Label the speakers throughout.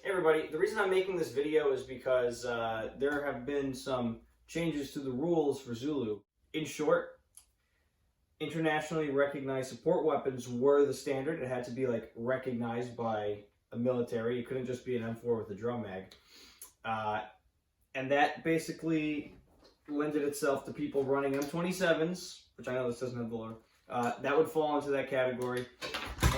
Speaker 1: Hey everybody, the reason I'm making this video is because there have been some changes to the rules for Zulu. In short, internationally recognized support weapons were the standard. It had to be like recognized by a military. It couldn't just be an M4 with a drum mag. And that basically lended itself to people running M27s, which I know this doesn't have the lower. That would fall into that category.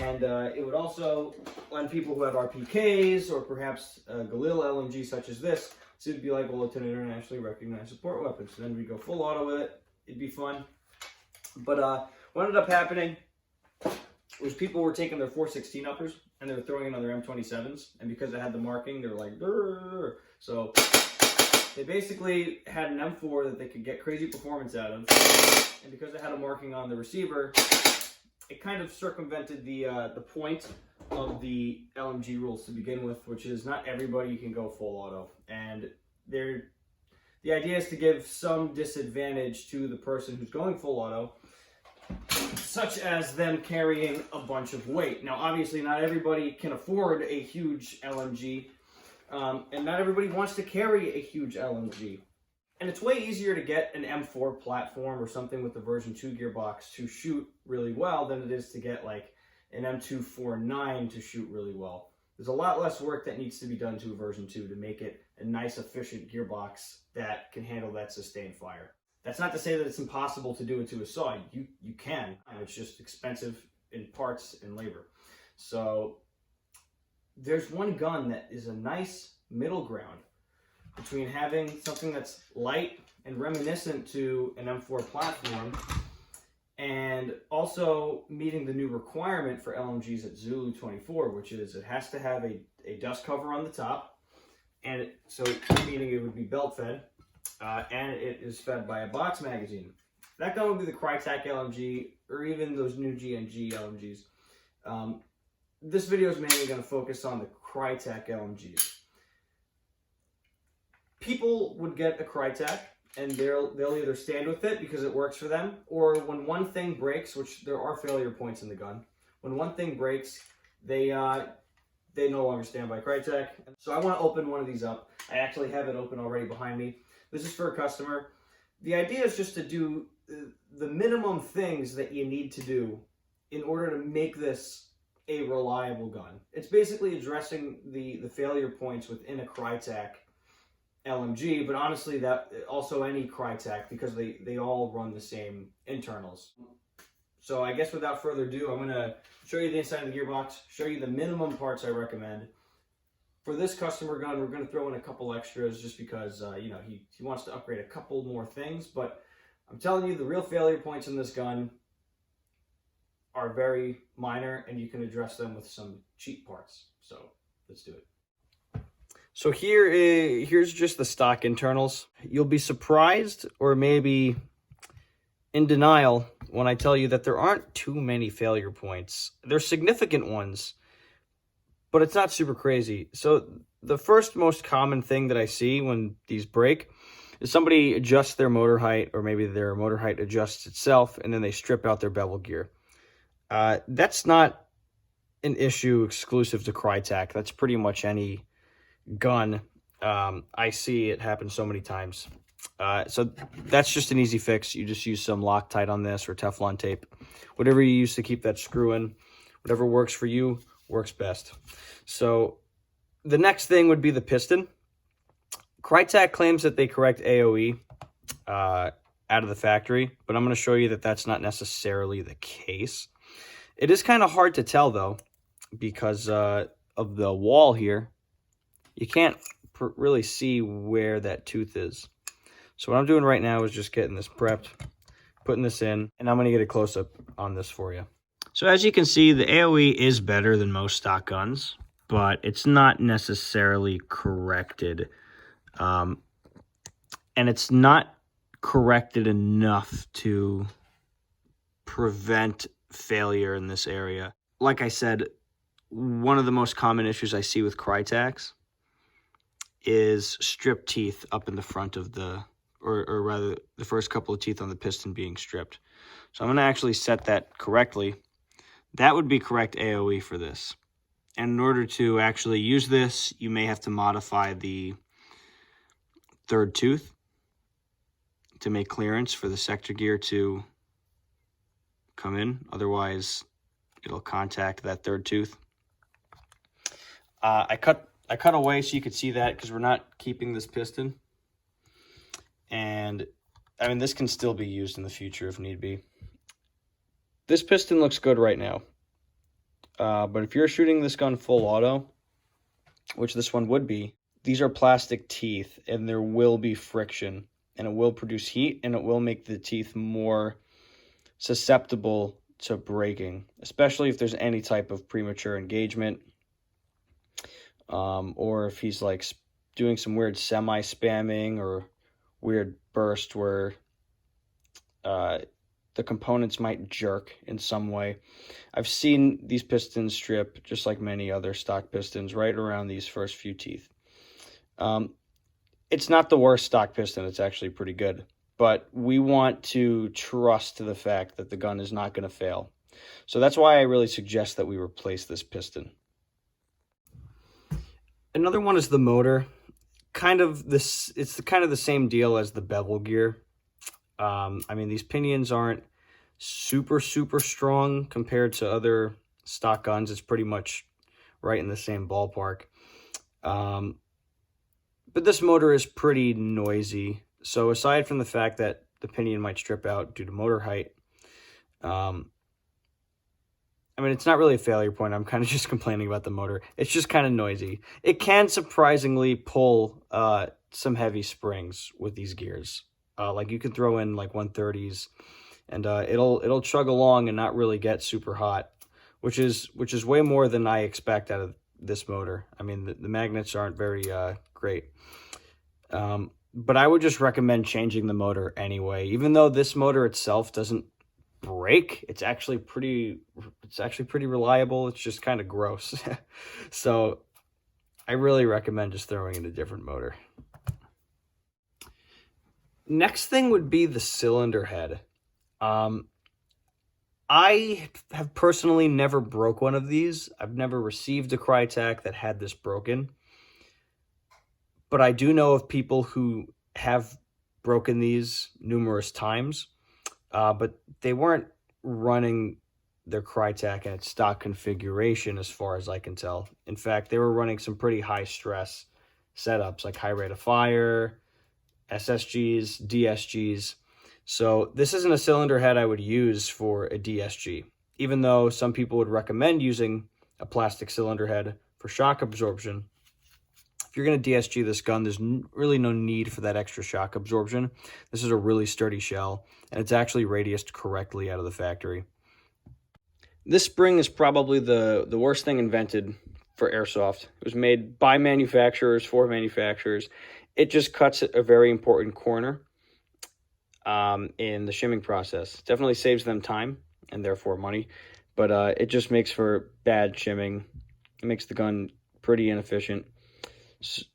Speaker 1: And it would also lend people who have RPKs or perhaps Galil LMG such as this to be like, well, it's an internationally recognized support weapon. So then we go full auto with it. It'd be fun. But what ended up happening was people were taking their 416 uppers and they were throwing in on their M27s. And because it had the marking, they were like, brrr. So they basically had an M4 that they could get crazy performance out of. And because it had a marking on the receiver, it kind of circumvented the point of the LMG rules to begin with, which is not everybody can go full auto. And the idea is to give some disadvantage to the person who's going full auto, such as them carrying a bunch of weight. Now, obviously, not everybody can afford a huge LMG, and not everybody wants to carry a huge LMG. And it's way easier to get an M4 platform or something with the version 2 gearbox to shoot really well than it is to get like an M249 to shoot really well. There's a lot less work that needs to be done to a version 2 to make it a nice, efficient gearbox that can handle that sustained fire. That's not to say that it's impossible to do it to a saw. You can. It's just expensive in parts and labor. So there's one gun that is a nice middle ground between having something that's light and reminiscent to an M4 platform and also meeting the new requirement for LMGs at Zulu 24, which is it has to have a dust cover on the top, and so meaning it would be belt fed, and it is fed by a box magazine. That gun would be the Krytac LMG or even those new GNG LMGs. This video is mainly going to focus on the Krytac LMGs. People would get a Krytac and they'll either stand with it because it works for them, or when one thing breaks, which there are failure points in the gun, when one thing breaks, they no longer stand by Krytac. So I want to open one of these up. I actually have it open already behind me. This is for a customer. The idea is just to do the minimum things that you need to do in order to make this a reliable gun. It's basically addressing the failure points within a Krytac LMG, but honestly, that also any Krytac, because they all run the same internals. So I guess without further ado, I'm going to show you the inside of the gearbox, show you the minimum parts I recommend. For this customer gun, we're going to throw in a couple extras just because you know, he wants to upgrade a couple more things, but I'm telling you, the real failure points in this gun are very minor, and you can address them with some cheap parts. So let's do it. So here's just the stock internals. You'll be surprised or maybe in denial when I tell you that there aren't too many failure points. There's significant ones, but it's not super crazy. So the first most common thing that I see when these break is somebody adjusts their motor height, or maybe their motor height adjusts itself, and then they strip out their bevel gear. That's not an issue exclusive to Krytac. That's pretty much any gun. I see it happen so many times. So that's just an easy fix. You just use some Loctite on this or Teflon tape. Whatever you use to keep that screw in, whatever works for you, works best. So the next thing would be the piston. Krytac claims that they correct AOE out of the factory, but I'm going to show you that that's not necessarily the case. It is kind of hard to tell, though, because of the wall here. You can't really see where that tooth is. So what I'm doing right now is just getting this prepped, putting this in, and I'm going to get a close-up on this for you. So as you can see, the AOE is better than most stock guns, but it's not necessarily corrected. And it's not corrected enough to prevent failure in this area. Like I said, one of the most common issues I see with Krytacs is stripped teeth up in the front of the, or rather the first couple of teeth on the piston being stripped. So I'm going to actually set that correctly. That would be correct AOE for this. And in order to actually use this, you may have to modify the third tooth to make clearance for the sector gear to come in. Otherwise, it'll contact that third tooth. I cut away so you could see that because we're not keeping this piston. And I mean, this can still be used in the future if need be. This piston looks good right now. But if you're shooting this gun full auto, which this one would be, these are plastic teeth and there will be friction and it will produce heat and it will make the teeth more susceptible to breaking, especially if there's any type of premature engagement, or if he's like doing some weird semi-spamming or weird burst where the components might jerk in some way. I've seen these pistons strip, just like many other stock pistons, right around these first few teeth. It's not the worst stock piston. It's actually pretty good. But we want to trust the fact that the gun is not going to fail. So that's why I really suggest that we replace this piston. Another one is the motor. It's kind of the same deal as the bevel gear. I mean, these pinions aren't super strong compared to other stock guns. It's pretty much right in the same ballpark. But this motor is pretty noisy. So aside from the fact that the pinion might strip out due to motor height, I mean, it's not really a failure point. I'm kind of just complaining about the motor. It's just kind of noisy. It can surprisingly pull some heavy springs with these gears. Like you can throw in like 130s and it'll chug along and not really get super hot, which is way more than I expect out of this motor. I mean, the magnets aren't very great. But I would just recommend changing the motor anyway. Even though this motor itself doesn't break, it's actually pretty reliable. It's just kind of gross. So I really recommend just throwing in a different motor. Next thing would be the cylinder head. I have personally never broke one of these. I've never received a Krytac that had this broken. But I do know of people who have broken these numerous times. But they weren't running their Krytac in its stock configuration as far as I can tell. In fact, they were running some pretty high stress setups like high rate of fire, SSGs, DSGs. So this isn't a cylinder head I would use for a DSG, even though some people would recommend using a plastic cylinder head for shock absorption. If you're going to DSG this gun, there's really no need for that extra shock absorption. This is a really sturdy shell, and it's actually radiused correctly out of the factory. This spring is probably the worst thing invented for airsoft. It was made by manufacturers, for manufacturers. It just cuts a very important corner in the shimming process. Definitely saves them time and therefore money, but it just makes for bad shimming. It makes the gun pretty inefficient.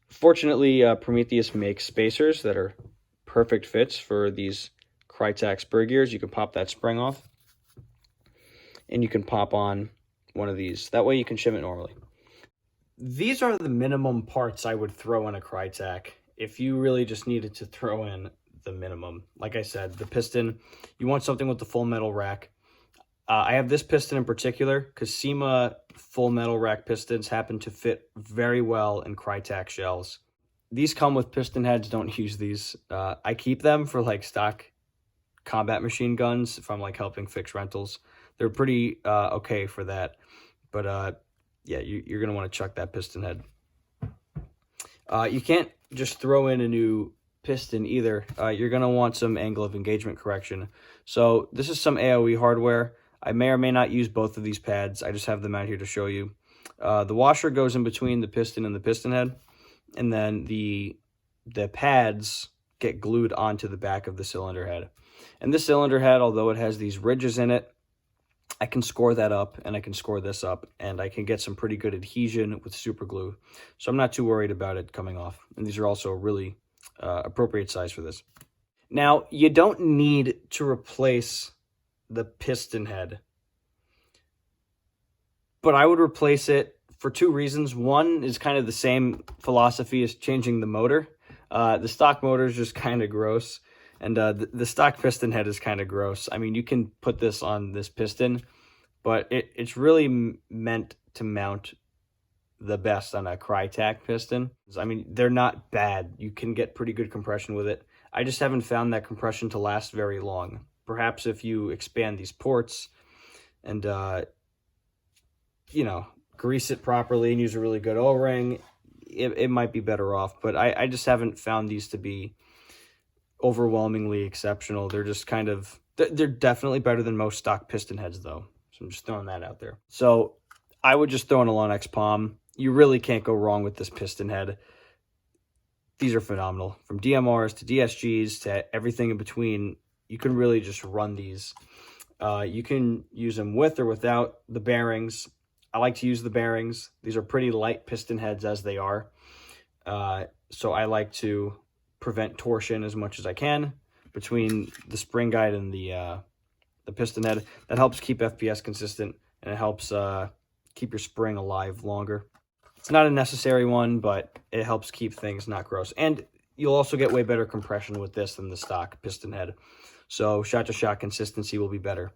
Speaker 1: Fortunately, Prometheus makes spacers that are perfect fits for these Krytac spur gears. You can pop that spring off, and you can pop on one of these. That way you can shim it normally. These are the minimum parts I would throw in a Krytac if you really just needed to throw in the minimum. Like I said, the piston, you want something with the full metal rack. I have this piston in particular because SEMA full metal rack pistons happen to fit very well in Krytac shells. These come with piston heads. Don't use these. I keep them for like stock combat machine guns if I'm like helping fix rentals. They're pretty okay for that. But yeah, you're going to want to chuck that piston head. You can't just throw in a new piston either. You're going to want some angle of engagement correction. So this is some AOE hardware. I may or may not use both of these pads. I just have them out here to show you. The washer goes in between the piston and the piston head, and then the pads get glued onto the back of the cylinder head. And this cylinder head, although it has these ridges in it, I can score that up, and I can score this up, and I can get some pretty good adhesion with super glue. So I'm not too worried about it coming off. And these are also a really appropriate size for this. Now, you don't need to replace the piston head, but I would replace it for two reasons. One is kind of the same philosophy as changing the motor. The stock motor is just kind of gross, and the stock piston head is kind of gross. I mean, you can put this on this piston, but it's really meant to mount the best on a Krytac piston. I mean, they're not bad. You can get pretty good compression with it. I just haven't found that compression to last very long. Perhaps if you expand these ports and, you know, grease it properly and use a really good O-ring, it might be better off. But I just haven't found these to be overwhelmingly exceptional. They're just kind of, they're definitely better than most stock piston heads, though. So I'm just throwing that out there. So I would just throw in a Lonex Palm. You really can't go wrong with this piston head. These are phenomenal. From DMRs to DSGs to everything in between, you can really just run these. You can use them with or without the bearings. I like to use the bearings. These are pretty light piston heads as they are. So I like to prevent torsion as much as I can between the spring guide and the piston head. That helps keep FPS consistent, and it helps keep your spring alive longer. It's not a necessary one, but it helps keep things not gross. And you'll also get way better compression with this than the stock piston head. So shot-to-shot consistency will be better.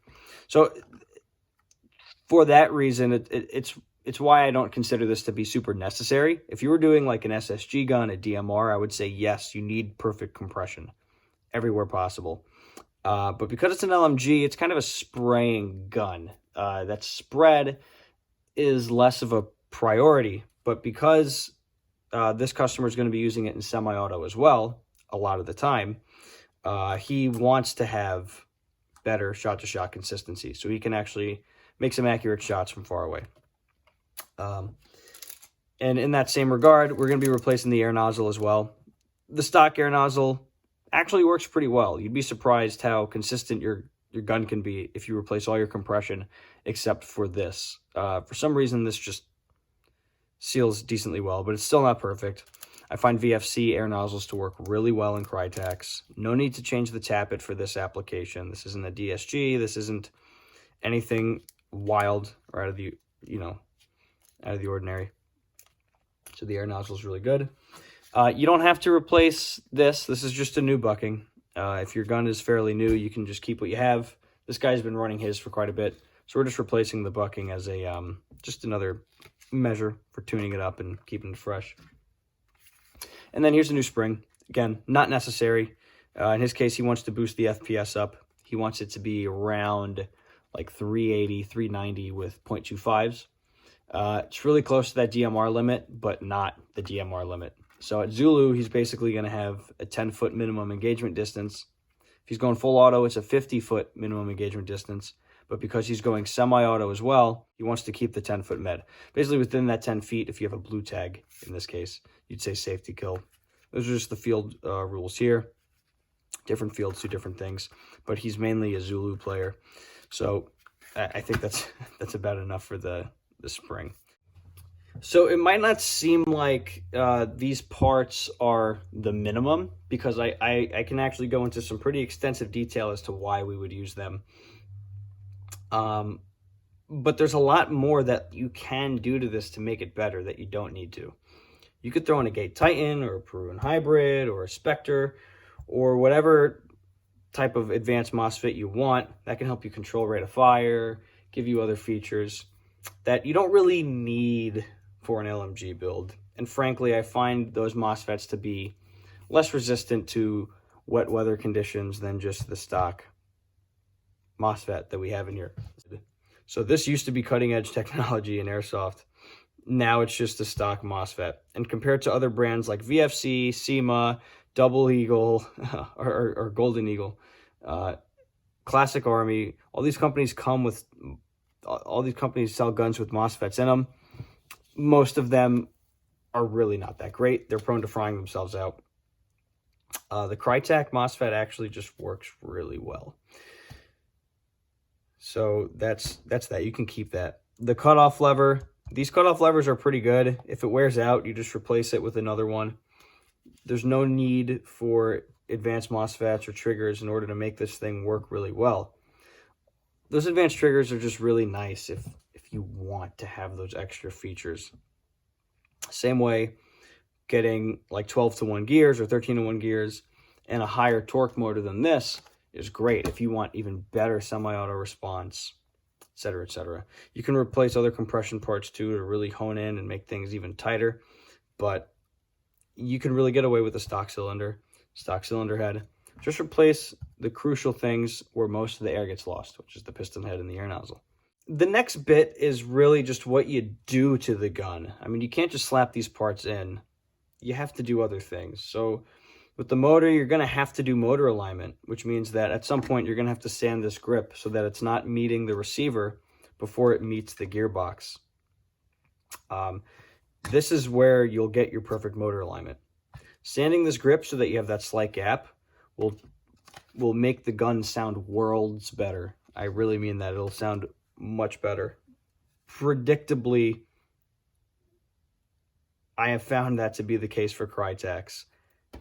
Speaker 1: So for that reason, it's why I don't consider this to be super necessary. If you were doing like an SSG gun, a DMR, I would say yes, you need perfect compression everywhere possible. But because it's an LMG, it's kind of a spraying gun. That spread is less of a priority. But because this customer is going to be using it in semi-auto as well, a lot of the time, he wants to have better shot-to-shot consistency, so he can actually make some accurate shots from far away. And in that same regard, we're going to be replacing the air nozzle as well. The stock air nozzle actually works pretty well. You'd be surprised how consistent your gun can be if you replace all your compression except for this. For some reason, this just seals decently well, but it's still not perfect. I find VFC air nozzles to work really well in Krytacs. No need to change the tappet for this application. This isn't a DSG. This isn't anything wild or out of the, out of the ordinary. So the air nozzle is really good. You don't have to replace this. This is just a new bucking. If your gun is fairly new, you can just keep what you have. This guy's been running his for quite a bit, so we're just replacing the bucking as a just another measure for tuning it up and keeping it fresh. And then here's a new spring. Again, not necessary. In his case, he wants to boost the FPS up. He wants it to be around like 380, 390 with 0.25s. It's really close to that DMR limit, but not the DMR limit. So at Zulu, he's basically going to have a 10-foot minimum engagement distance. If he's going full auto, it's a 50-foot minimum engagement distance. But because he's going semi-auto as well, he wants to keep the 10-foot med. Basically, within that 10 feet, if you have a blue tag, in this case, you'd say safety kill. Those are just the field rules here. Different fields do different things. But he's mainly a Zulu player. So I think that's about enough for the spring. So it might not seem like these parts are the minimum, because I can actually go into some pretty extensive detail as to why we would use them. But there's a lot more that you can do to this to make it better that you don't need to. You could throw in a Gate Titan or a Peruvian Hybrid or a Spectre or whatever type of advanced MOSFET you want. That can help you control rate of fire, give you other features that you don't really need for an LMG build. And frankly, I find those MOSFETs to be less resistant to wet weather conditions than just the stock MOSFET that we have in here. So this used to be cutting edge technology in Airsoft. Now it's just a stock MOSFET. And compared to other brands like VFC, SEMA, Double Eagle, or Golden Eagle, Classic Army, all these companies sell guns with MOSFETs in them. Most of them are really not that great. They're prone to frying themselves out. The Krytac MOSFET actually just works really well. So that's that. You can keep that. The cutoff lever. These cutoff levers are pretty good. If it wears out, you just replace it with another one. There's no need for advanced MOSFETs or triggers in order to make this thing work really well. Those advanced triggers are just really nice if you want to have those extra features. Same way, getting like 12-to-1 gears or 13-to-1 gears and a higher torque motor than this is great if you want even better semi-auto response, etc., etc. You can replace other compression parts too to really hone in and make things even tighter, but you can really get away with the stock cylinder head. Just replace the crucial things where most of the air gets lost, which is the piston head and the air nozzle. The next bit is really just what you do to the gun. I mean, you can't just slap these parts in. You have to do other things. So with the motor, you're going to have to do motor alignment, which means that at some point you're going to have to sand this grip so that it's not meeting the receiver before it meets the gearbox. This is where you'll get your perfect motor alignment. Sanding this grip so that you have that slight gap will make the gun sound worlds better. I really mean that. It'll sound much better. Predictably, I have found that to be the case for Krytacs.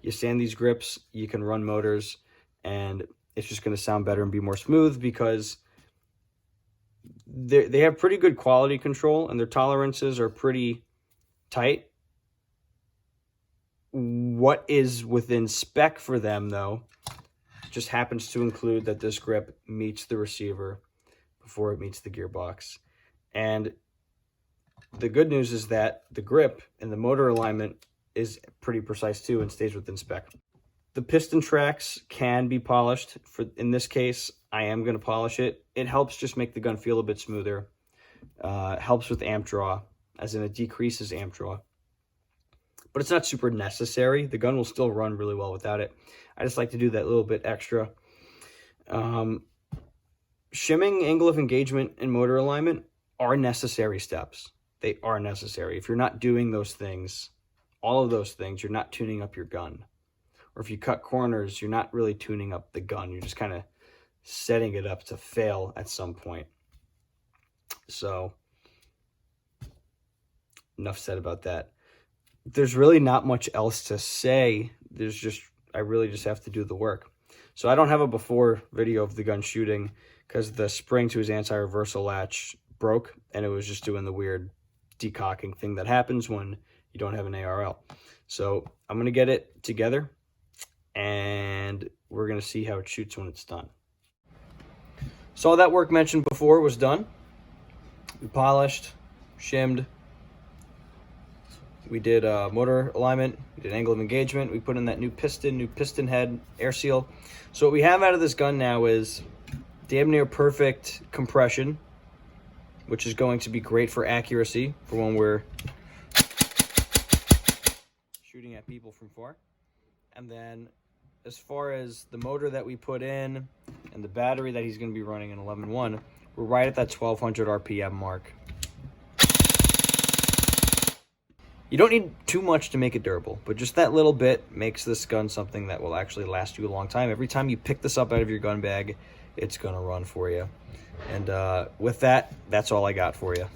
Speaker 1: You sand these grips, you can run motors, and it's just going to sound better and be more smooth because they have pretty good quality control and their tolerances are pretty tight. What is within spec for them, though, just happens to include that this grip meets the receiver before it meets the gearbox. And the good news is that the grip and the motor alignment is pretty precise too and stays within spec. The piston tracks can be polished. In this case, I am going to polish it. It helps just make the gun feel a bit smoother. Helps with amp draw, as in it decreases amp draw. But it's not super necessary. The gun will still run really well without it. I just like to do that little bit extra. Shimming, angle of engagement, and motor alignment are necessary steps. They are necessary. If you're not doing those things, all of those things, you're not tuning up your gun. Or if you cut corners, you're not really tuning up the gun. You're just kind of setting it up to fail at some point. So, enough said about that. There's really not much else to say. I really just have to do the work. So I don't have a before video of the gun shooting because the spring to his anti-reversal latch broke and it was just doing the weird decocking thing that happens when you don't have an ARL. So I'm going to get it together and we're going to see how it shoots when it's done. So all that work mentioned before was done. We polished, shimmed, we did motor alignment, we did angle of engagement, we put in that new piston head, air seal. So what we have out of this gun now is damn near perfect compression, which is going to be great for accuracy for when we're shooting at people from far. And then as far as the motor that we put in and the battery that he's going to be running in 11.1, we're right at that 1200 RPM mark. You don't need too much to make it durable, but just that little bit makes this gun something that will actually last you a long time. Every time you pick this up out of your gun bag, it's going to run for you. And with that, that's all I got for you.